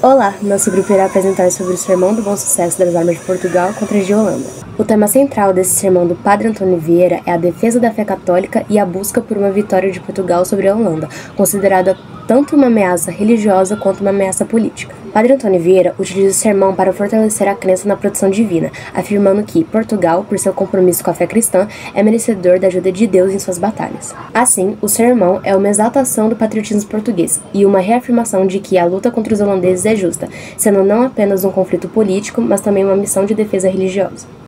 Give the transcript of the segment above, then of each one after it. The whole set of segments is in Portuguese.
Olá, nosso grupo irá apresentar sobre o Sermão do Bom Sucesso das Armas de Portugal contra a de Holanda. O tema central desse sermão do Padre Antônio Vieira é a defesa da fé católica e a busca por uma vitória de Portugal sobre a Holanda, considerada tanto uma ameaça religiosa quanto uma ameaça política. Padre Antônio Vieira utiliza o sermão para fortalecer a crença na proteção divina, afirmando que Portugal, por seu compromisso com a fé cristã, é merecedor da ajuda de Deus em suas batalhas. Assim, o sermão é uma exaltação do patriotismo português e uma reafirmação de que a luta contra os holandeses é justa, sendo não apenas um conflito político, mas também uma missão de defesa religiosa.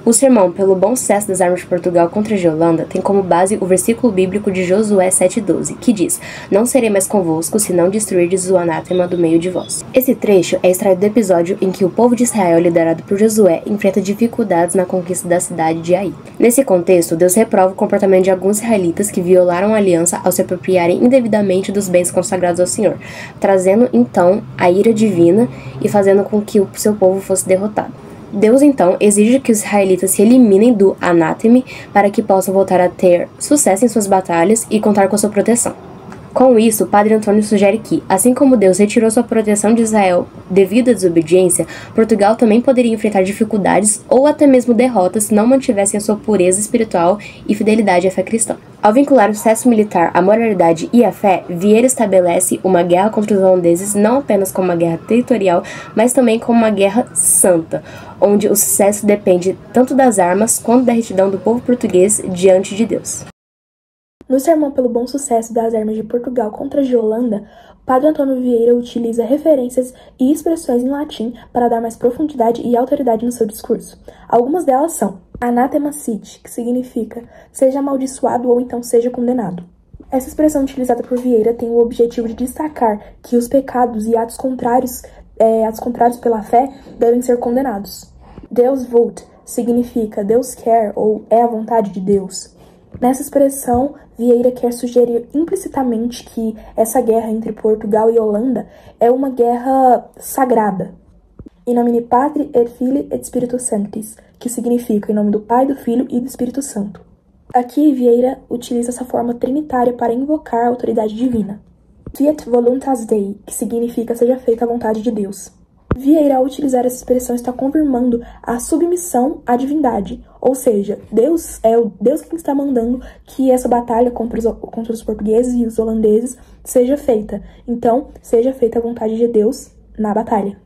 O sermão pelo bom sucesso das armas de Portugal contra a Holanda tem como base o versículo bíblico de Josué 7,12, que diz: "Não serei mais convosco, se não destruirdes o anátema do meio de vós." Esse trecho é extraído do episódio em que o povo de Israel, liderado por Josué, enfrenta dificuldades na conquista da cidade de Ai. Nesse contexto, Deus reprova o comportamento de alguns israelitas que violaram a aliança ao se apropriarem indevidamente dos bens consagrados ao Senhor, trazendo então a ira divina e fazendo com que o seu povo fosse derrotado. Deus, então, exige que os israelitas se eliminem do anátema para que possam voltar a ter sucesso em suas batalhas e contar com sua proteção. Com isso, o Padre Antônio sugere que, assim como Deus retirou sua proteção de Israel devido à desobediência, Portugal também poderia enfrentar dificuldades ou até mesmo derrotas se não mantivessem a sua pureza espiritual e fidelidade à fé cristã. Ao vincular o sucesso militar à moralidade e à fé, Vieira estabelece uma guerra contra os holandeses não apenas como uma guerra territorial, mas também como uma guerra santa, onde o sucesso depende tanto das armas quanto da retidão do povo português diante de Deus. No sermão pelo bom sucesso das armas de Portugal contra a de Holanda, Padre Antônio Vieira utiliza referências e expressões em latim para dar mais profundidade e autoridade no seu discurso. Algumas delas são anathema sit, que significa seja amaldiçoado ou então seja condenado. Essa expressão utilizada por Vieira tem o objetivo de destacar que os pecados e atos contrários pela fé devem ser condenados. Deus vult significa Deus quer ou é a vontade de Deus. Nessa expressão, Vieira quer sugerir implicitamente que essa guerra entre Portugal e Holanda é uma guerra sagrada. In nomine Patri et Filii et Spiritus Sanctis, que significa em nome do Pai, do Filho e do Espírito Santo. Aqui, Vieira utiliza essa forma trinitária para invocar a autoridade divina. Fiat voluntas Dei, que significa seja feita a vontade de Deus. Vieira, ao utilizar essa expressão, está confirmando a submissão à divindade, ou seja, Deus é o Deus quem está mandando que essa batalha contra os portugueses e os holandeses seja feita. Então, seja feita a vontade de Deus na batalha.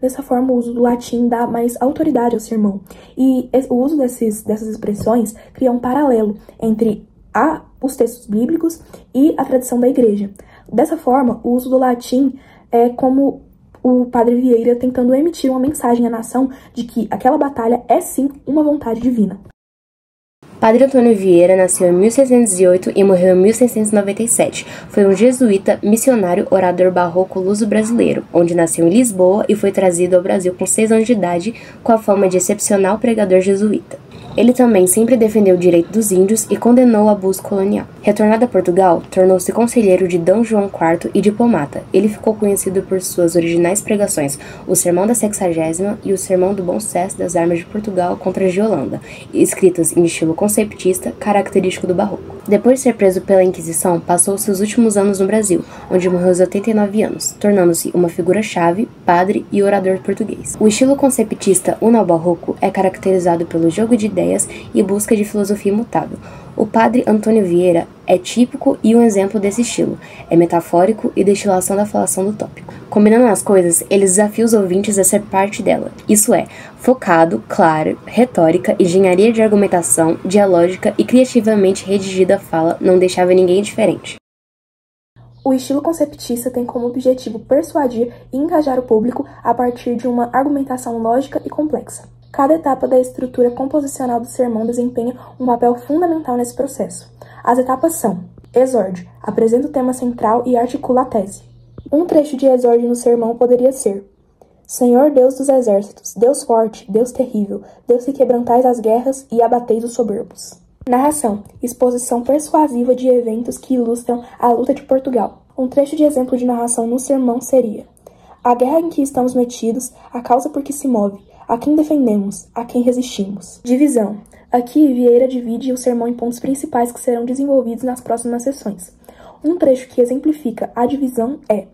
Dessa forma, o uso do latim dá mais autoridade ao sermão, e o uso dessas expressões cria um paralelo entre os textos bíblicos e a tradição da igreja. Dessa forma, o uso do latim é como o Padre Vieira tentando emitir uma mensagem à nação de que aquela batalha é sim uma vontade divina. Padre Antônio Vieira nasceu em 1608 e morreu em 1697. Foi um jesuíta, missionário, orador barroco luso-brasileiro, onde nasceu em Lisboa e foi trazido ao Brasil com 6 anos de idade, com a fama de excepcional pregador jesuíta. Ele também sempre defendeu o direito dos índios e condenou o abuso colonial. Retornado a Portugal, tornou-se conselheiro de D. João IV e diplomata. Ele ficou conhecido por suas originais pregações, o Sermão da Sexagésima e o Sermão do Bom Sucesso das Armas de Portugal contra a de Holanda, escritas em estilo conceptista, característico do barroco. Depois de ser preso pela Inquisição, passou seus últimos anos no Brasil, onde morreu aos 89 anos, tornando-se uma figura-chave, padre e orador português. O estilo conceptista uno-barroco é caracterizado pelo jogo de ideias e busca de filosofia imutável. O Padre Antônio Vieira é típico e um exemplo desse estilo. É metafórico e destilação da falação do tópico. Combinando as coisas, ele desafia os ouvintes a ser parte dela. Isso é, focado, claro, retórica, engenharia de argumentação, dialógica e criativamente redigida fala não deixava ninguém indiferente. O estilo conceptista tem como objetivo persuadir e engajar o público a partir de uma argumentação lógica e complexa. Cada etapa da estrutura composicional do sermão desempenha um papel fundamental nesse processo. As etapas são: exórdio, apresenta o tema central e articula a tese. Um trecho de exórdio no sermão poderia ser: Senhor Deus dos exércitos, Deus forte, Deus terrível, Deus que quebrantais as guerras e abateis os soberbos. Narração, exposição persuasiva de eventos que ilustram a luta de Portugal. Um trecho de exemplo de narração no sermão seria: a guerra em que estamos metidos, a causa por que se move, a quem defendemos, a quem resistimos. Divisão. Aqui, Vieira divide o sermão em pontos principais que serão desenvolvidos nas próximas sessões. Um trecho que exemplifica a divisão é: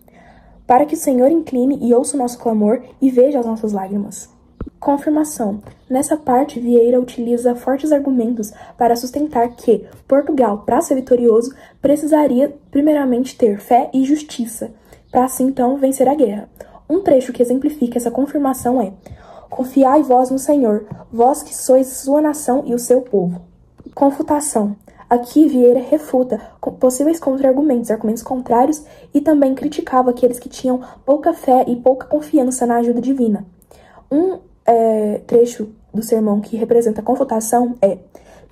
para que o Senhor incline e ouça o nosso clamor e veja as nossas lágrimas. Confirmação. Nessa parte, Vieira utiliza fortes argumentos para sustentar que Portugal, para ser vitorioso, precisaria primeiramente ter fé e justiça, para assim então vencer a guerra. Um trecho que exemplifica essa confirmação é: confiai vós no Senhor, vós que sois sua nação e o seu povo. Confutação. Aqui Vieira refuta possíveis contra-argumentos, argumentos contrários, e também criticava aqueles que tinham pouca fé e pouca confiança na ajuda divina. Um trecho do sermão que representa a confutação é: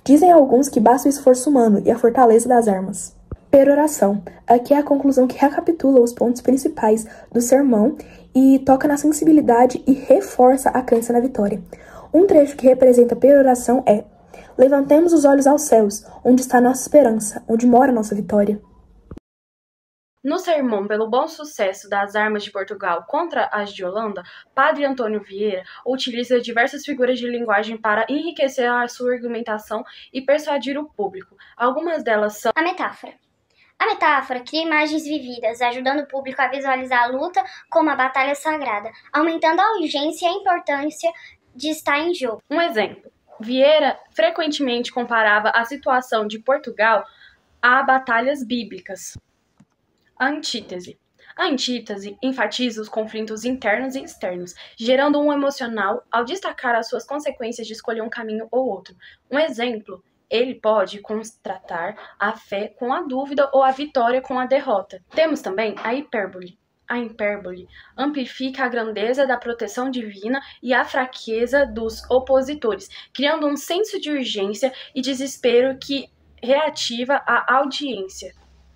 dizem alguns que basta o esforço humano e a fortaleza das armas. Peroração. Aqui é a conclusão que recapitula os pontos principais do sermão e toca na sensibilidade e reforça a crença na vitória. Um trecho que representa a peroração é: levantemos os olhos aos céus, onde está nossa esperança, onde mora nossa vitória. No sermão pelo bom sucesso das armas de Portugal contra as de Holanda, Padre Antônio Vieira utiliza diversas figuras de linguagem para enriquecer a sua argumentação e persuadir o público. Algumas delas são: a metáfora. A metáfora cria imagens vividas, ajudando o público a visualizar a luta como a batalha sagrada, aumentando a urgência e a importância de estar em jogo. Um exemplo: Vieira frequentemente comparava a situação de Portugal a batalhas bíblicas. A antítese. A antítese enfatiza os conflitos internos e externos, gerando um emocional ao destacar as suas consequências de escolher um caminho ou outro. Um exemplo: ele pode contrastar a fé com a dúvida ou a vitória com a derrota. Temos também a hipérbole. A hipérbole amplifica a grandeza da proteção divina e a fraqueza dos opositores, criando um senso de urgência e desespero que reativa a audiência.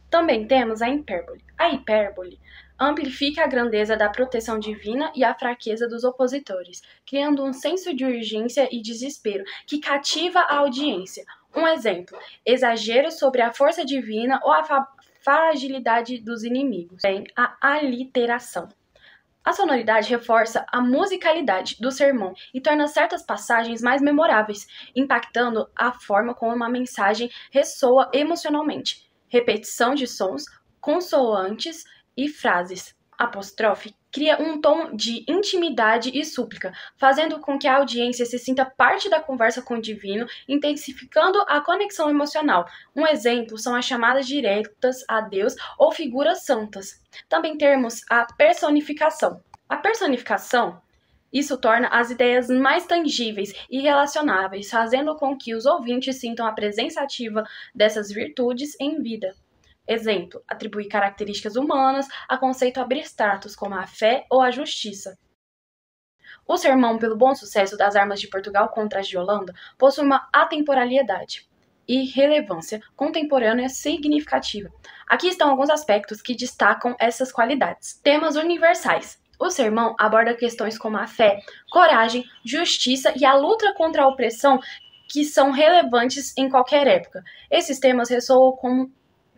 Também temos a hipérbole. A hipérbole amplifica a grandeza da proteção divina e a fraqueza dos opositores, criando um senso de urgência e desespero que cativa a audiência. Um exemplo: exagero sobre a força divina ou a fragilidade dos inimigos. Tem a aliteração. A sonoridade reforça a musicalidade do sermão e torna certas passagens mais memoráveis, impactando a forma como uma mensagem ressoa emocionalmente. Repetição de sons, consoantes e frases. Apóstrofe cria um tom de intimidade e súplica, fazendo com que a audiência se sinta parte da conversa com o divino, intensificando a conexão emocional. Um exemplo são as chamadas diretas a Deus ou figuras santas. Também temos a personificação. A personificação, isso torna as ideias mais tangíveis e relacionáveis, fazendo com que os ouvintes sintam a presença ativa dessas virtudes em vida. Exemplo: atribuir características humanas a conceitos abstratos como a fé ou a justiça. O sermão pelo bom sucesso das armas de Portugal contra as de Holanda possui uma atemporalidade e relevância contemporânea significativa. Aqui estão alguns aspectos que destacam essas qualidades. Temas universais. O sermão aborda questões como a fé, coragem, justiça e a luta contra a opressão, que são relevantes em qualquer época. Esses temas ressoam com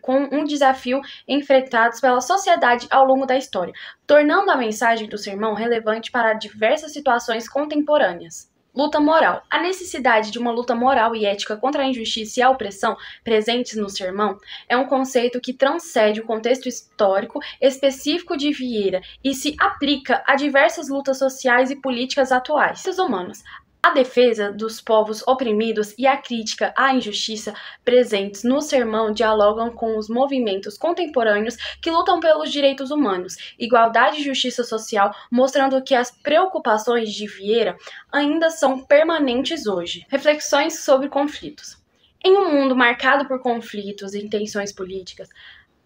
um desafio enfrentados pela sociedade ao longo da história, tornando a mensagem do sermão relevante para diversas situações contemporâneas. Luta moral. A necessidade de uma luta moral e ética contra a injustiça e a opressão presentes no sermão é um conceito que transcende o contexto histórico específico de Vieira e se aplica a diversas lutas sociais e políticas atuais. Direitos humanos. A defesa dos povos oprimidos e a crítica à injustiça presentes no sermão dialogam com os movimentos contemporâneos que lutam pelos direitos humanos, igualdade e justiça social, mostrando que as preocupações de Vieira ainda são permanentes hoje. Reflexões sobre conflitos. Em um mundo marcado por conflitos e tensões políticas,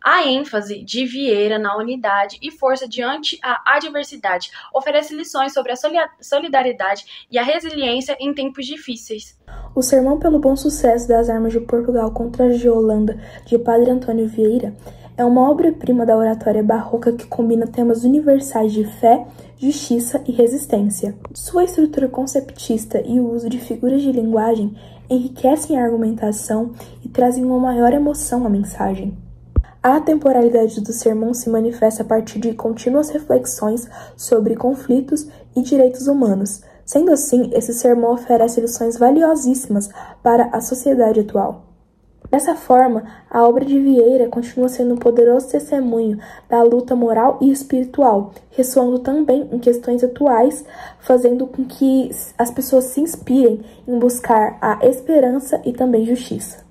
a ênfase de Vieira na unidade e força diante a adversidade oferece lições sobre a solidariedade e a resiliência em tempos difíceis. O Sermão pelo Bom Sucesso das Armas de Portugal contra as de Holanda, de Padre Antônio Vieira, é uma obra-prima da oratória barroca que combina temas universais de fé, justiça e resistência. Sua estrutura conceptista e o uso de figuras de linguagem enriquecem a argumentação e trazem uma maior emoção à mensagem. A atemporalidade do sermão se manifesta a partir de contínuas reflexões sobre conflitos e direitos humanos. Sendo assim, esse sermão oferece lições valiosíssimas para a sociedade atual. Dessa forma, a obra de Vieira continua sendo um poderoso testemunho da luta moral e espiritual, ressoando também em questões atuais, fazendo com que as pessoas se inspirem em buscar a esperança e também justiça.